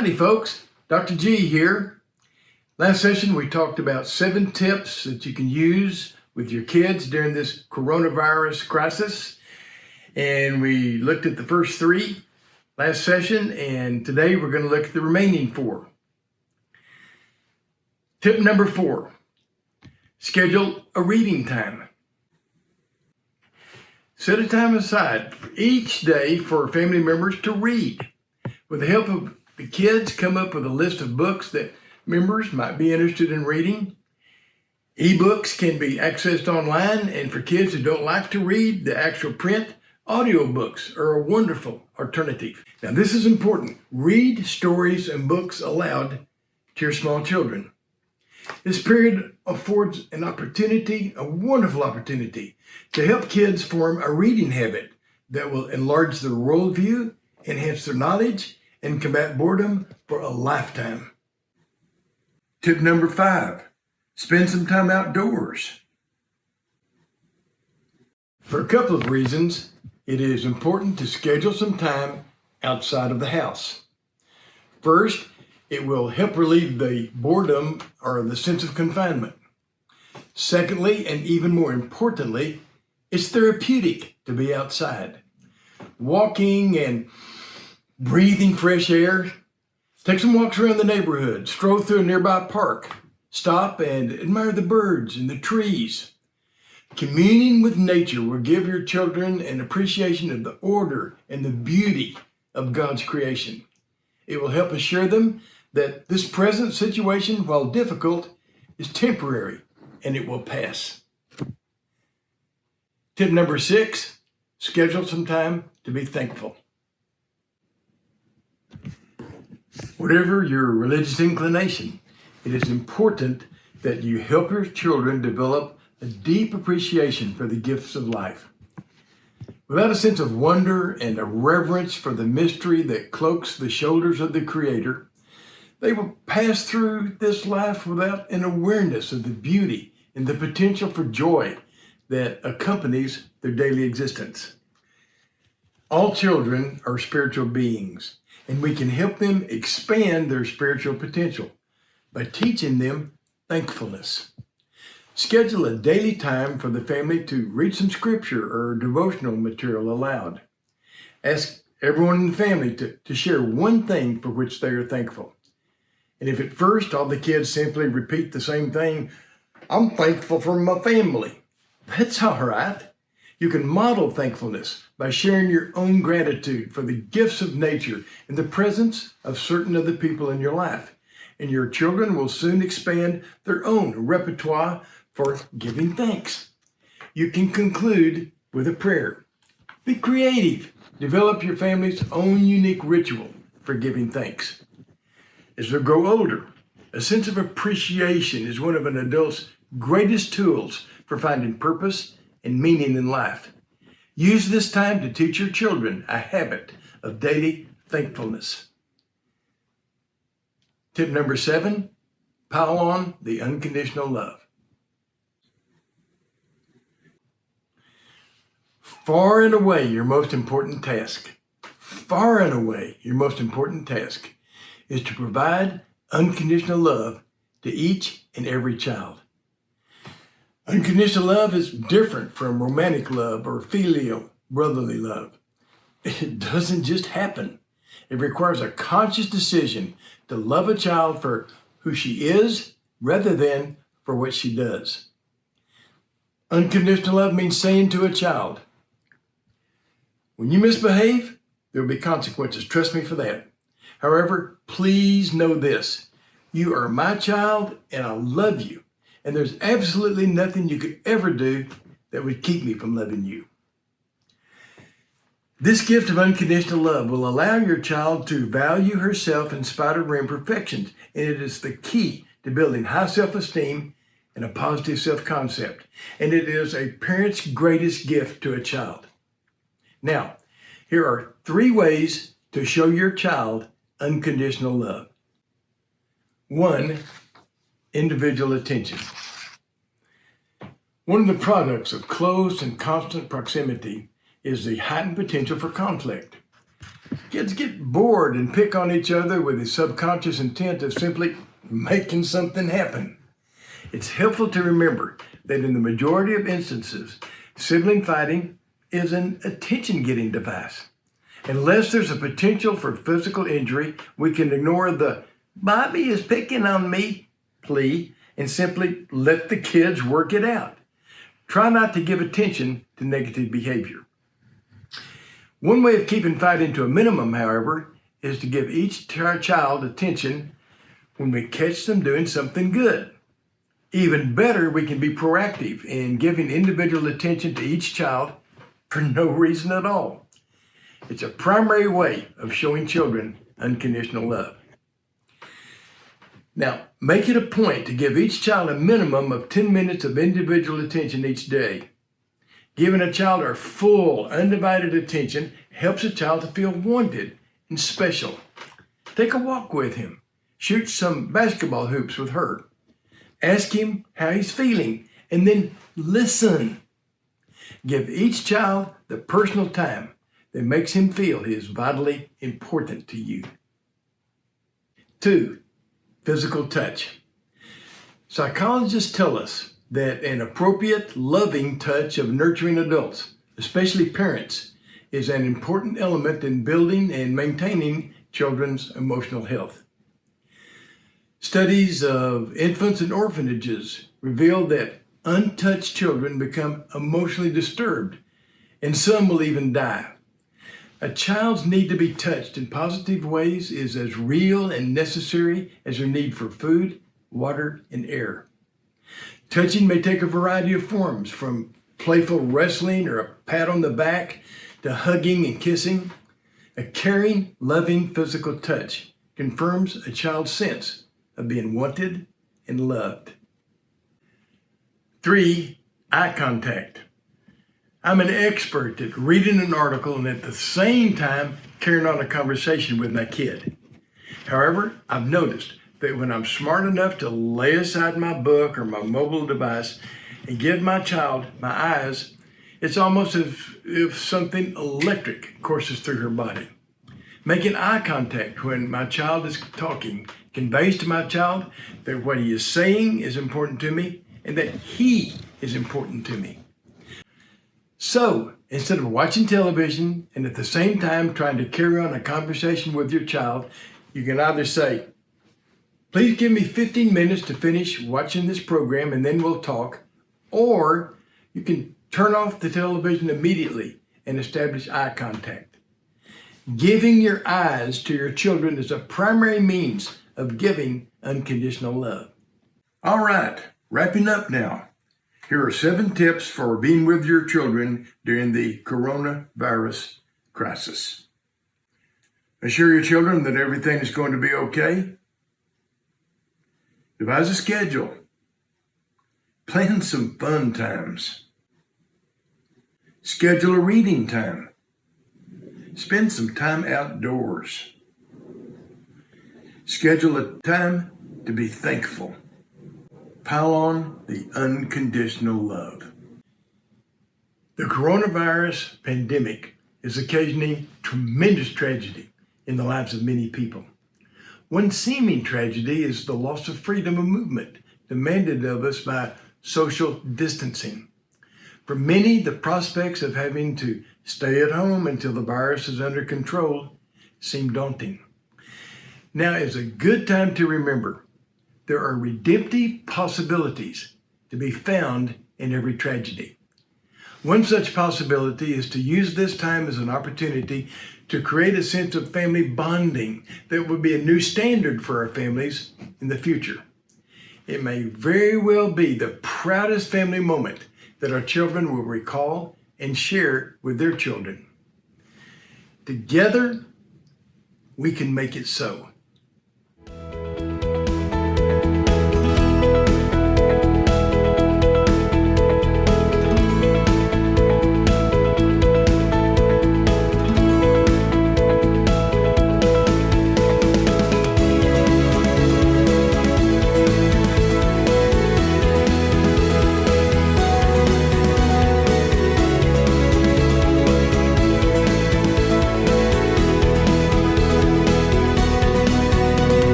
Howdy folks, Dr. G here. Last session we talked about 7 tips that you can use with your kids during this coronavirus crisis. And we looked at the first 3 last session, and today we're going to look at the remaining 4. Tip number 4, schedule a reading time. Set a time aside each day for family members to read. With the help of the kids, come up with a list of books that members might be interested in reading. Ebooks can be accessed online, and for kids who don't like to read the actual print, audiobooks are a wonderful alternative. Now, this is important. Read stories and books aloud to your small children. This period affords an opportunity, a wonderful opportunity, to help kids form a reading habit that will enlarge their worldview, enhance their knowledge, and combat boredom for a lifetime. Tip number 5, spend some time outdoors. For a couple of reasons, it is important to schedule some time outside of the house. First, it will help relieve the boredom or the sense of confinement. Secondly, and even more importantly, it's therapeutic to be outside. Walking and breathing fresh air. Take some walks around the neighborhood, stroll through a nearby park, stop and admire the birds and the trees. Communing with nature will give your children an appreciation of the order and the beauty of God's creation. It will help assure them that this present situation, while difficult, is temporary and it will pass. Tip number 6, schedule some time to be thankful. Whatever your religious inclination, it is important that you help your children develop a deep appreciation for the gifts of life. Without a sense of wonder and a reverence for the mystery that cloaks the shoulders of the Creator, they will pass through this life without an awareness of the beauty and the potential for joy that accompanies their daily existence. All children are spiritual beings, and we can help them expand their spiritual potential by teaching them thankfulness. Schedule a daily time for the family to read some scripture or devotional material aloud. Ask everyone in the family to share one thing for which they are thankful. And if at first all the kids simply repeat the same thing, "I'm thankful for my family," that's all right. You can model thankfulness by sharing your own gratitude for the gifts of nature and the presence of certain other people in your life. And your children will soon expand their own repertoire for giving thanks. You can conclude with a prayer. Be creative. Develop your family's own unique ritual for giving thanks. As they grow older, a sense of appreciation is one of an adult's greatest tools for finding purpose and meaning in life. Use this time to teach your children a habit of daily thankfulness. Tip number 7, pile on the unconditional love. Far and away your most important task is to provide unconditional love to each and every child. Unconditional love is different from romantic love or filial brotherly love. It doesn't just happen. It requires a conscious decision to love a child for who she is rather than for what she does. Unconditional love means saying to a child, "When you misbehave, there will be consequences. Trust me for that. However, please know this. You are my child and I love you. And there's absolutely nothing you could ever do that would keep me from loving you." This gift of unconditional love will allow your child to value herself in spite of her imperfections, and it is the key to building high self-esteem and a positive self-concept. And it is a parent's greatest gift to a child. Now, here are 3 ways to show your child unconditional love. 1, individual attention. One of the products of close and constant proximity is the heightened potential for conflict. Kids get bored and pick on each other with the subconscious intent of simply making something happen. It's helpful to remember that in the majority of instances, sibling fighting is an attention-getting device. Unless there's a potential for physical injury, we can ignore the "Bobby is picking on me" plea and simply let the kids work it out. Try not to give attention to negative behavior. One way of keeping fighting to a minimum, however, is to give each child attention when we catch them doing something good. Even better, we can be proactive in giving individual attention to each child for no reason at all. It's a primary way of showing children unconditional love. Now, make it a point to give each child a minimum of 10 minutes of individual attention each day. Giving a child our full, undivided attention helps a child to feel wanted and special. Take a walk with him. Shoot some basketball hoops with her. Ask him how he's feeling, and then listen. Give each child the personal time that makes him feel he is vitally important to you. 2, physical touch. Psychologists tell us that an appropriate, loving touch of nurturing adults, especially parents, is an important element in building and maintaining children's emotional health. Studies of infants in orphanages reveal that untouched children become emotionally disturbed, and some will even die. A child's need to be touched in positive ways is as real and necessary as their need for food, water, and air. Touching may take a variety of forms, from playful wrestling or a pat on the back to hugging and kissing. A caring, loving physical touch confirms a child's sense of being wanted and loved. 3, eye contact. I'm an expert at reading an article and at the same time carrying on a conversation with my kid. However, I've noticed that when I'm smart enough to lay aside my book or my mobile device and give my child my eyes, it's almost as if something electric courses through her body. Making eye contact when my child is talking conveys to my child that what he is saying is important to me and that he is important to me. So, instead of watching television and at the same time trying to carry on a conversation with your child, you can either say, "Please give me 15 minutes to finish watching this program and then we'll talk," or you can turn off the television immediately and establish eye contact. Giving your eyes to your children is a primary means of giving unconditional love. All right, wrapping up now. Here are 7 tips for being with your children during the coronavirus crisis. Assure your children that everything is going to be okay. Devise a schedule. Plan some fun times. Schedule a reading time. Spend some time outdoors. Schedule a time to be thankful. Pile on the unconditional love. The coronavirus pandemic is occasioning tremendous tragedy in the lives of many people. One seeming tragedy is the loss of freedom of movement demanded of us by social distancing. For many, the prospects of having to stay at home until the virus is under control seem daunting. Now is a good time to remember there are redemptive possibilities to be found in every tragedy. One such possibility is to use this time as an opportunity to create a sense of family bonding that would be a new standard for our families in the future. It may very well be the proudest family moment that our children will recall and share with their children. Together, we can make it so.